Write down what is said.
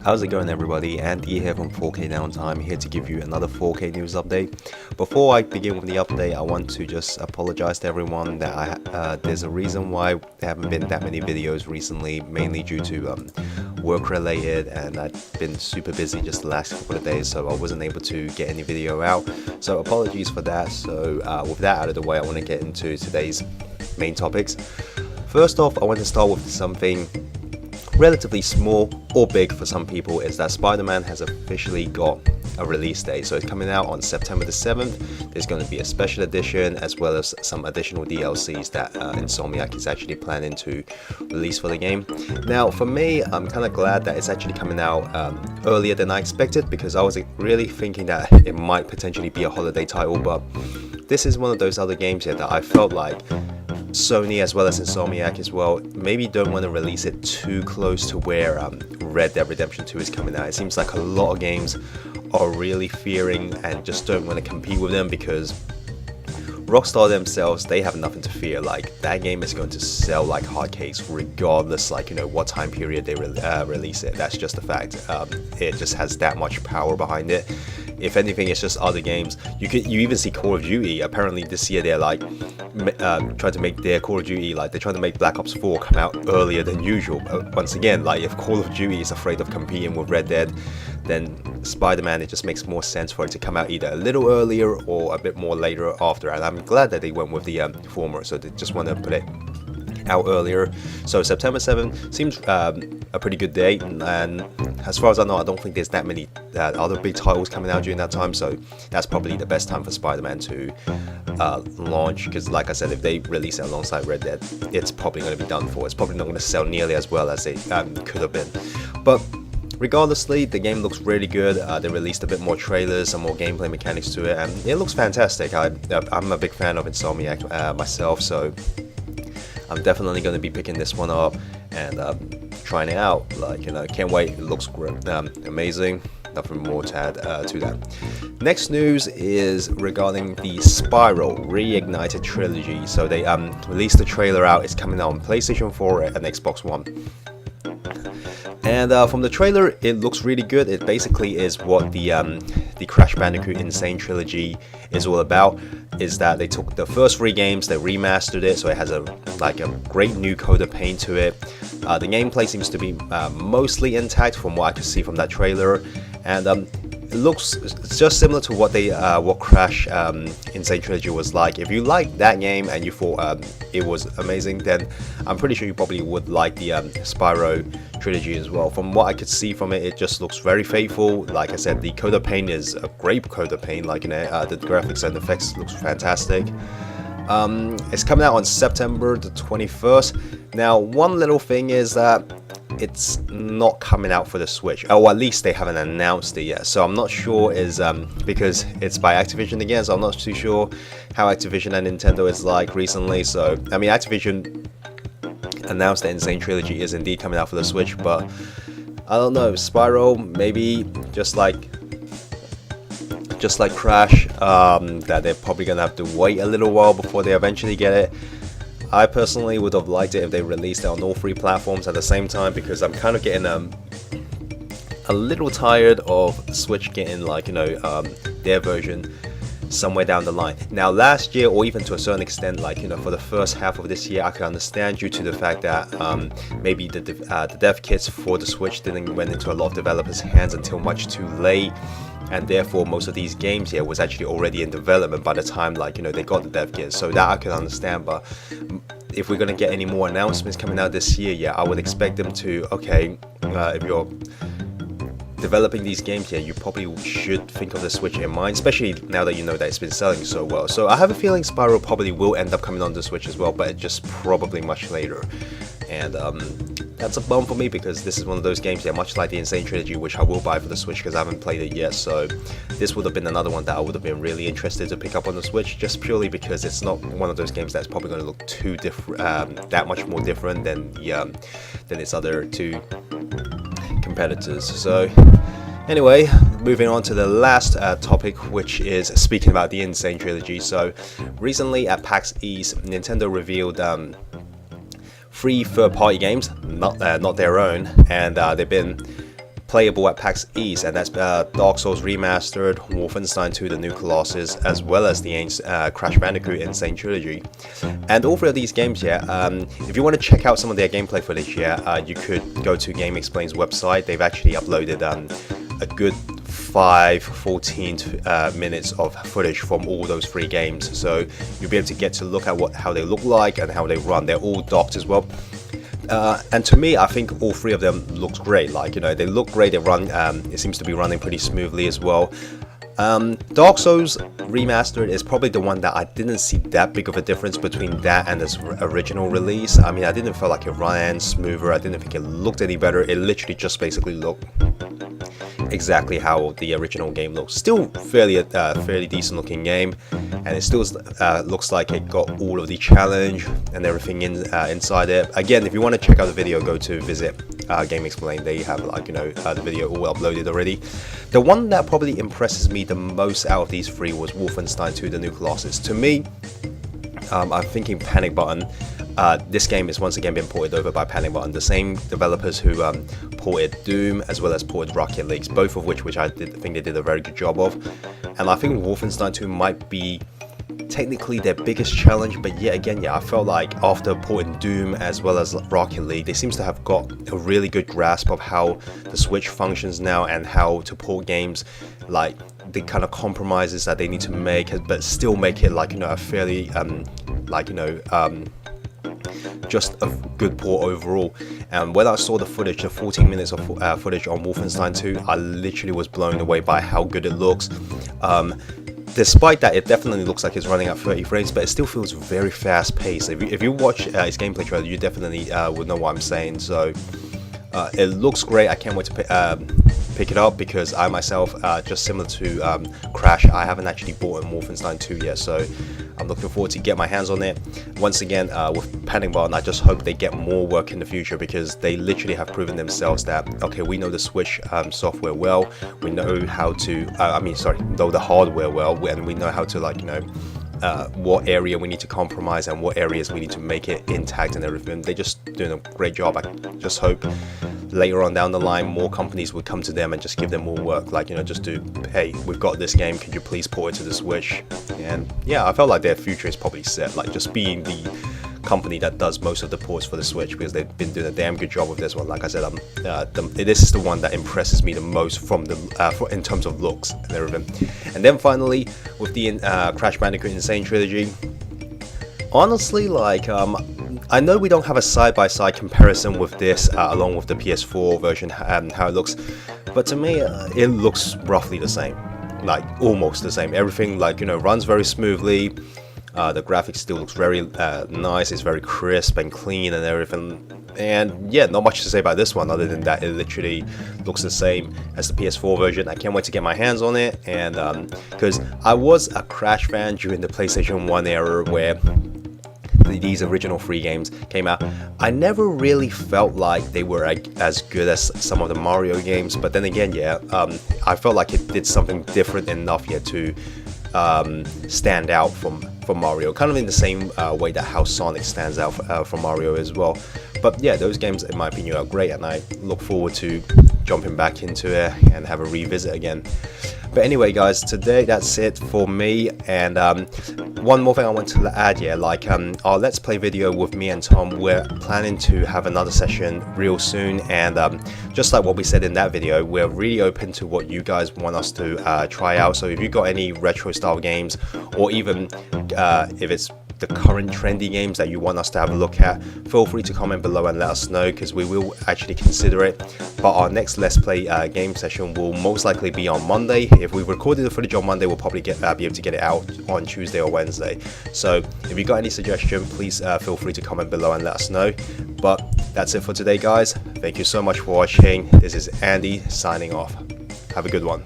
How's it going, everybody? Andy here from 4K Downtime, here to give you another 4K news update. Before I begin with the update, I want to just apologize to everyone that there's a reason why there haven't been that many videos recently, mainly due to work related, and I've been super busy just the last couple of days, so I wasn't able to get any video out. So apologies for that. So with that out of the way, I want to get into today's main topics. First off, I want to start with something relatively small or big for some people, is that Spider-Man has officially got a release date. So it's coming out on September the 7th. There's going to be a special edition as well as some additional DLCs that Insomniac is actually planning to release for the game. Now for me, I'm kind of glad that it's actually coming out earlier than I expected, because I was really thinking that it might potentially be a holiday title, but this is one of those other games here that I felt like Sony as well as Insomniac as well maybe don't want to release it too close to where Red Dead Redemption 2 is coming out. It seems like a lot of games are really fearing and just don't want to compete with them, because Rockstar themselves, they have nothing to fear. Like, that game is going to sell like hotcakes regardless, like, you know, what time period they release it. That's just a fact. It just has that much power behind it. If anything, it's just other games. You even see Call of Duty. Apparently this year they're like trying to make their Call of Duty, like they're trying to make Black Ops 4 come out earlier than usual. Once again, like, if Call of Duty is afraid of competing with Red Dead, then Spider-Man, it just makes more sense for it to come out either a little earlier or a bit more later after. And I'm glad that they went with the former, so they just want to put it out earlier. So September 7th seems a pretty good date, and as far as I know, I don't think there's that many other big titles coming out during that time, so that's probably the best time for Spider-Man to launch, because like I said, if they release it alongside Red Dead, it's probably going to be done for. It's probably not going to sell nearly as well as it could have been. But regardlessly, the game looks really good. They released a bit more trailers, some more gameplay mechanics to it, and it looks fantastic. I'm a big fan of Insomniac myself, so I'm definitely going to be picking this one up and trying it out. Like, you know, can't wait. It looks great, amazing. Nothing more to add to that. Next news is regarding the Spyro Reignited Trilogy. So they released the trailer out. It's coming out on PlayStation 4 and Xbox One. And from the trailer, it looks really good. It basically is what the Crash Bandicoot Insane Trilogy is all about. Is that they took the first 3 games, they remastered it, so it has a great new coat of paint to it. The gameplay seems to be mostly intact from what I could see from that trailer, and it looks just similar to what Crash Insane Trilogy was like. If you liked that game and you thought it was amazing, then I'm pretty sure you probably would like the Spyro Trilogy as well. From what I could see from it, it just looks very faithful. Like I said, the coat of paint is a great coat of paint. Like, you know, the graphics and effects looks fantastic. It's coming out on September the 21st. Now, one little thing is that it's not coming out for the Switch, or at least they haven't announced it yet. So I'm not sure, is because it's by Activision again, so I'm not too sure how Activision and Nintendo is like recently. So I mean, Activision announced that Insane Trilogy is indeed coming out for the Switch, but I don't know, Spyro, maybe just like Crash, that they're probably gonna have to wait a little while before they eventually get it. I personally would have liked it if they released it on all 3 platforms at the same time, because I'm kind of getting a little tired of Switch getting, like, you know, their version somewhere down the line. Now last year, or even to a certain extent, like, you know, for the first half of this year, I can understand due to the fact that maybe the dev kits for the Switch didn't went into a lot of developers' hands until much too late, and therefore most of these games here was actually already in development by the time, like, you know, they got the dev kits. So that I can understand. But if we're gonna get any more announcements coming out this year, yeah, I would expect them to, okay, if you're developing these games here, you probably should think of the Switch in mind, especially now that you know that it's been selling so well. So I have a feeling Spyro probably will end up coming on the Switch as well, but it's just probably much later. And that's a bum for me, because this is one of those games, yeah, much like the Insane Trilogy, which I will buy for the Switch because I haven't played it yet. So this would have been another one that I would have been really interested to pick up on the Switch, just purely because it's not one of those games that's probably going to look too different, that much more different than its other 2 competitors. So anyway, moving on to the last topic, which is speaking about the Insane Trilogy. So recently at PAX East, Nintendo revealed 3 third-party games, not their own, and they've been playable at PAX East, and that's Dark Souls Remastered, Wolfenstein 2 The New Colossus, as well as the Crash Bandicoot Insane Trilogy. And all three of these games, if you want to check out some of their gameplay footage, you could go to Game Explain's website. They've actually uploaded a good 14 minutes of footage from all those three games, so you'll be able to get to look at how they look like and how they run. They're all docked as well. And to me, I think all three of them looks great. Like, you know, they look great, they run, it seems to be running pretty smoothly as well. Dark Souls Remastered is probably the one that I didn't see that big of a difference between that and its original release. I mean, I didn't feel like it ran smoother, I didn't think it looked any better. It literally just basically looked exactly how the original game looks. Still fairly decent looking game, and it still looks like it got all of the challenge and everything inside it. Again, if you want to check out the video, go to visit Game Explain. They have, like, you know, the video all uploaded already. The one that probably impresses me the most out of these three was Wolfenstein 2 The New Colossus. To me, I'm thinking Panic Button. This game is once again been ported over by Panic Button, the same developers who ported Doom as well as ported Rocket League, both of which I think they did a very good job of. And I think Wolfenstein 2 might be technically their biggest challenge, but yet again, I felt like after porting Doom as well as Rocket League, they seems to have got a really good grasp of how the Switch functions now and how to port games, like the kind of compromises that they need to make, but still make it, like, you know, a fairly just a good port overall. And when I saw the footage, the 14 minutes of footage on Wolfenstein 2, I literally was blown away by how good it looks. Despite that, it definitely looks like it's running at 30 frames, but it still feels very fast paced. If you watch its gameplay trailer, you definitely would know what I'm saying. So it looks great. I can't wait to pick it up, because I myself, just similar to Crash, I haven't actually bought a Wolfenstein 2 yet, so I'm looking forward to get my hands on it. Once again, with Panic Button, I just hope they get more work in the future, because they literally have proven themselves that, okay, we know the Switch software well, we know how to, know the hardware well, and we know how to, like, you know, what area we need to compromise and what areas we need to make it intact and everything. They're just doing a great job. I just hope later on down the line more companies would come to them and just give them more work, like, you know, just do, hey, we've got this game, could you please port it to the Switch? And yeah, I felt like their future is probably set, like just being the company that does most of the ports for the Switch, because they've been doing a damn good job with this one. Like I said, this is the one that impresses me the most from the in terms of looks and everything. And then finally, with the Crash Bandicoot Insane Trilogy, honestly, like, I know we don't have a side-by-side comparison with this along with the PS4 version and how it looks, but to me, it looks roughly the same, like almost the same. Everything, like, you know, runs very smoothly. The graphics still looks very nice. It's very crisp and clean and everything. And yeah, not much to say about this one other than that it literally looks the same as the PS4 version. I can't wait to get my hands on it, and because I was a Crash fan during the PlayStation 1 era where these original three games came out. I never really felt like they were as good as some of the Mario games, but then again, I felt like it did something different enough yet to stand out from Mario, kind of in the same way that how Sonic stands out from Mario as well. But yeah, those games in my opinion are great, and I look forward to jumping back into it and have a revisit again. But anyway, guys, today that's it for me. And one more thing I want to add, like our Let's Play video with me and Tom, we're planning to have another session real soon, and just like what we said in that video, we're really open to what you guys want us to try out. So if you got any retro style games, or even if it's the current trendy games that you want us to have a look at, feel free to comment below and let us know, because we will actually consider it. But our next Let's Play game session will most likely be on Monday. If we recorded the footage on Monday, we'll probably be able to get it out on Tuesday or Wednesday. So if you got any suggestion, please feel free to comment below and let us know. But that's it for today, guys. Thank you so much for watching. This is Andy signing off. Have a good one.